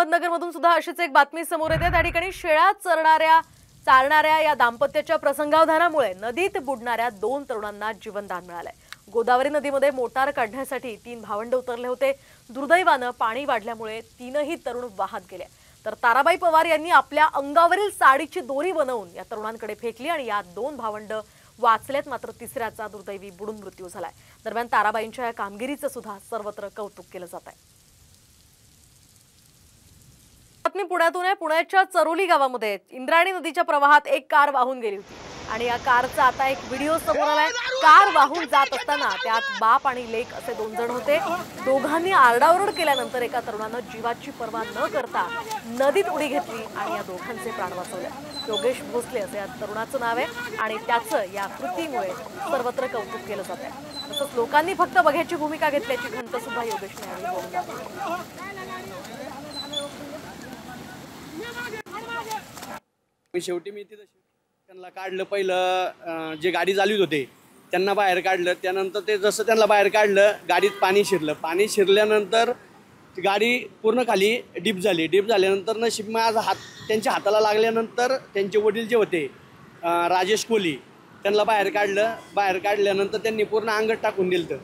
अहमदनगरमधून सुद्धा अशीच एक बातमी समोर येते। त्या ठिकाणी शेळ्या चालणाऱ्या या दाम्पत्याच्या प्रसंगावधानामुळे नदीत बुडणाऱ्या 2 तरुणांना जीवनदान मिळालंय। गोदावरी नदीमध्ये मोटार काढण्यासाठी 3 भावंड उतरले होते। दुर्दैवाने पाणी वाढल्यामुळे 3ही तरुण वाहत गेले। तर ताराबाई पवार यांनी आपल्या अंगावरील साडीची दोरी बनवून या तरुणांकडे फेकली आणि या 2 भावंड वाचलेत, मात्र तिसऱ्याचा दुर्दैवी बुडून मृत्यू झालाय। दरम्यान ताराबाईंच्या या कामगिरीचं सुद्धा सर्वत्र कौतुक केलं जात आहे। बातमी पुण्यातून आहे। पुण्याच्या चरोली गावामध्ये इंद्रायणी नदीच्या प्रवाहात एक कार वाहून गेली होती आणि या कारचा आता एक व्हिडिओ समोर आलाय। कार वाहून जात असताना त्यात बाप आणि लेक असे 2 जण होते। दोघांनी आरडाओरड केल्यानंतर एका तरुणाने जीवाची पर्वा न करता नदीत उडी घेतली आणि या दोघांचे प्राण वाचवले। योगेश भोसले असे या तरुणाचं नाव आहे आणि त्याचं या कृतीमुळे सर्वत्र कौतुक केलं जात आहे। तसंच लोकांनी फक्त बघ्याची भूमिका घेतल्याची खंत सुद्धा योगेशने यावेळी बोलली। शेवटी मी तिथं त्यांना काढलं। पहिलं जे गाडी चालवत होते त्यांना बाहेर काढलं। त्यानंतर ते जसं त्यांना बाहेर काढलं, गाडीत पाणी शिरलं। पाणी शिरल्यानंतर गाडी पूर्ण खाली डीप झाली। डीप झाल्यानंतर नशीब माझा हात त्यांच्या हाताला लागल्यानंतर त्यांचे वडील जे होते राजेश कोली त्यांना बाहेर काढलं। बाहेर काढल्यानंतर त्यांनी पूर्ण अंगात टाकून दिलं।